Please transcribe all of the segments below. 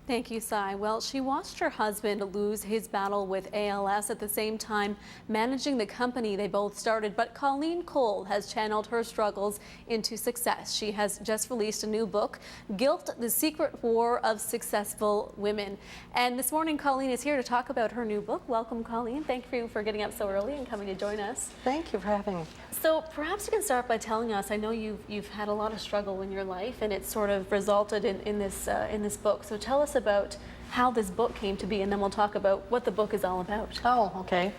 Thank you, Cy. Well, she watched her husband lose his battle with ALS at the same time managing the company they both started. But Colleen Cole has channeled her struggles into success. She has just released a new book, Guilt, The Secret War of Successful Women. And this morning, Colleen is here to talk about her new book. Welcome, Colleen. Thank you for getting up so early and coming to join us. Thank you for having me. So perhaps you can start by telling us, I know you've had a lot of struggle in your life, and it's sort of resulted in this book. So tell us about how this book came to be, and then we'll talk about what the book is all about. Oh, okay.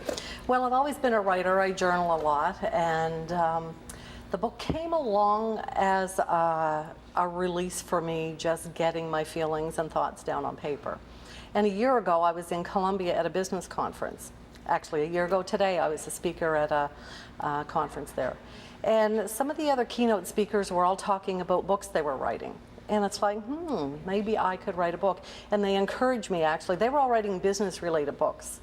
Well, I've always been a writer. I journal a lot, and the book came along as a release for me, just getting my feelings and thoughts down on paper. And a year ago, I was in Colombia at a business conference. Actually, a year ago today, I was a speaker at a conference there. And some of the other keynote speakers were all talking about books they were writing. And it's like, maybe I could write a book. And they encouraged me, actually. They were all writing business-related books.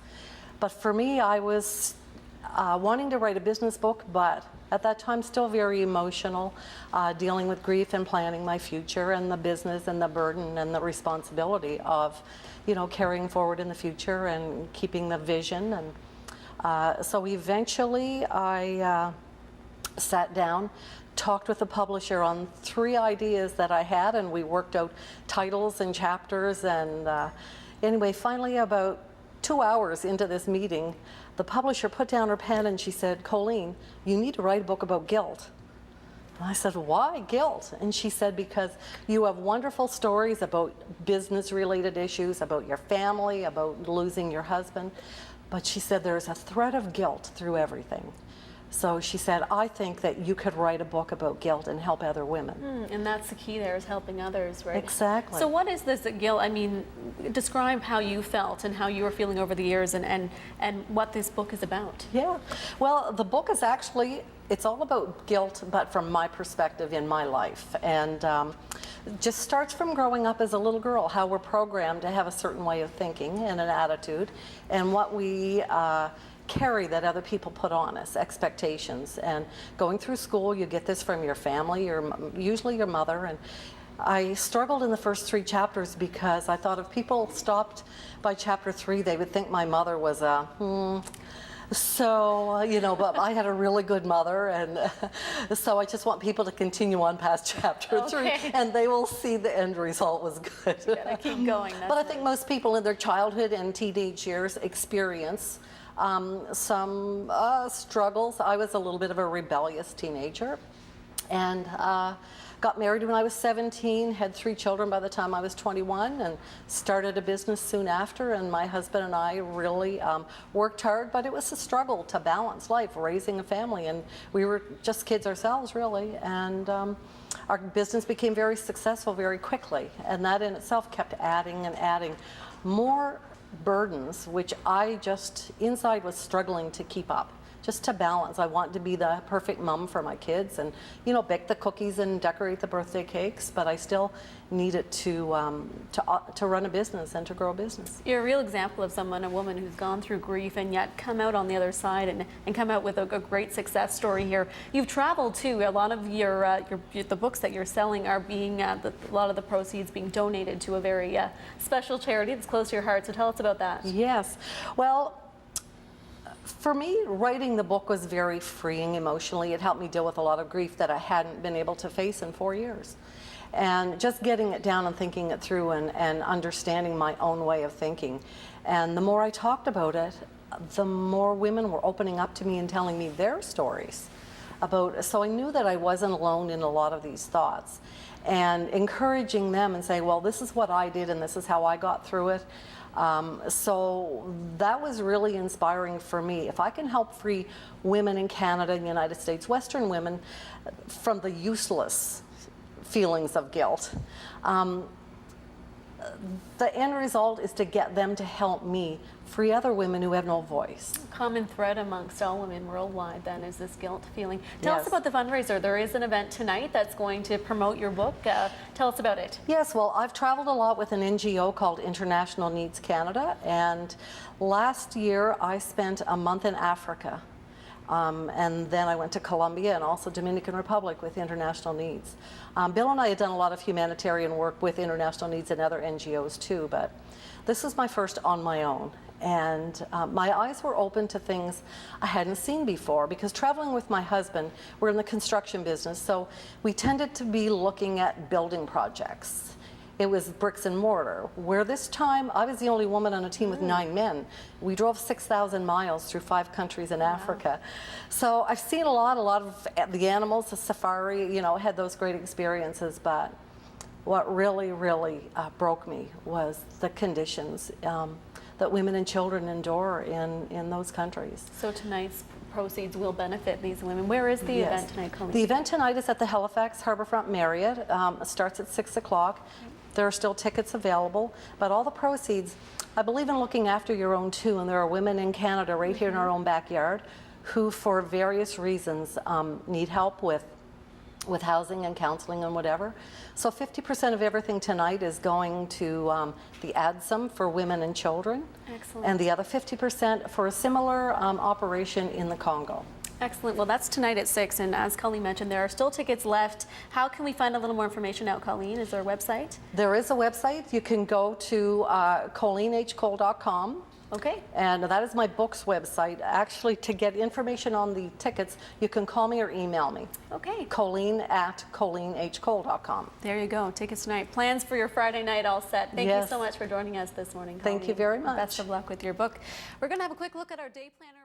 But for me, I was wanting to write a business book, but at that time still very emotional, dealing with grief and planning my future and the business and the burden and the responsibility of, you know, carrying forward in the future and keeping the vision. And so eventually I sat down, talked with the publisher on 3 ideas that I had, and we worked out titles and chapters. And anyway, finally, about 2 hours into this meeting, the publisher put down her pen and she said, "Colleen, you need to write a book about guilt." And I said, "Why guilt?" And she said, "Because you have wonderful stories about business-related issues, about your family, about losing your husband." But she said, "There's a thread of guilt through everything." So she said, "I think that you could write a book about guilt and help other women." And that's the key there, is helping others, right? Exactly. So what is this guilt? I mean, describe how you felt and how you were feeling over the years, and what this book is about. Yeah. Well, the book is actually, it's all about guilt, but from my perspective in my life. And it just starts from growing up as a little girl, how we're programmed to have a certain way of thinking and an attitude, and what we carry that other people put on us, expectations. And going through school, you get this from your family, usually your mother. And I struggled in the first 3 chapters because I thought if people stopped by chapter 3, they would think my mother was a So, you know, but I had a really good mother, and so I just want people to continue on past chapter 3, and they will see the end result was good. You gotta keep going. But I think most people in their childhood and teenage years experience some struggles. I was a little bit of a rebellious teenager, and got married when I was 17, had 3 children by the time I was 21, and started a business soon after. And my husband and I really worked hard, but it was a struggle to balance life, raising a family, and we were just kids ourselves, really. And our business became very successful very quickly, and that in itself kept adding and adding more burdens, which I just inside was struggling to keep up, just to balance. I want to be the perfect mom for my kids and, you know, bake the cookies and decorate the birthday cakes, but I still needed to run a business and to grow a business. You're a real example of a woman who's gone through grief and yet come out on the other side and come out with a great success story here. You've traveled too. A lot of the books that you're selling are being, a lot of the proceeds being donated to a very special charity that's close to your heart. So tell us about that. Yes. Well, for me, writing the book was very freeing emotionally. It helped me deal with a lot of grief that I hadn't been able to face in 4 years. And just getting it down and thinking it through and understanding my own way of thinking. And the more I talked about it, the more women were opening up to me and telling me their stories about, so I knew that I wasn't alone in a lot of these thoughts. And encouraging them and saying, well, this is what I did and this is how I got through it. So that was really inspiring for me. If I can help free women in Canada and the United States, Western women, from the useless feelings of guilt, the end result is to get them to help me free other women who have no voice. Common thread amongst all women worldwide then is this guilt feeling. Tell us Yes. about the fundraiser. There is an event tonight that's going to promote your book. Tell us about it. Yes, well, I've traveled a lot with an NGO called International Needs Canada, and last year I spent a month in Africa And then I went to Colombia and also Dominican Republic with International Needs. Bill and I had done a lot of humanitarian work with International Needs and other NGOs too, but this was my first on my own. And my eyes were open to things I hadn't seen before, because traveling with my husband, we're in the construction business, so we tended to be looking at building projects. It was bricks and mortar, where this time I was the only woman on a team with 9 men. We drove 6,000 miles through 5 countries in Africa. So I've seen a lot of the animals, the safari, you know, had those great experiences, but what really broke me was the conditions that women and children endure in those countries. So tonight's proceeds will benefit these women. Where is the event tonight, Colleen? The event tonight is at the Halifax Harbourfront Marriott. It starts at 6 o'clock. There are still tickets available, but all the proceeds, I believe in looking after your own too, and there are women in Canada right here in our own backyard who for various reasons need help with housing and counseling and whatever. So 50% of everything tonight is going to the ADSUM for women and children. Excellent. And the other 50% for a similar operation in the Congo. Excellent. Well, that's tonight at 6, and as Colleen mentioned, there are still tickets left. How can we find a little more information out, Colleen? Is there a website? There is a website. You can go to ColleenHCole.com. Okay. And that is my book's website. Actually, to get information on the tickets, you can call me or email me. Okay. Colleen@ColleenHCole.com. There you go. Tickets tonight. Plans for your Friday night all set. Thank you so much for joining us this morning, Colleen. Thank you very much. Best of luck with your book. We're going to have a quick look at our day planner.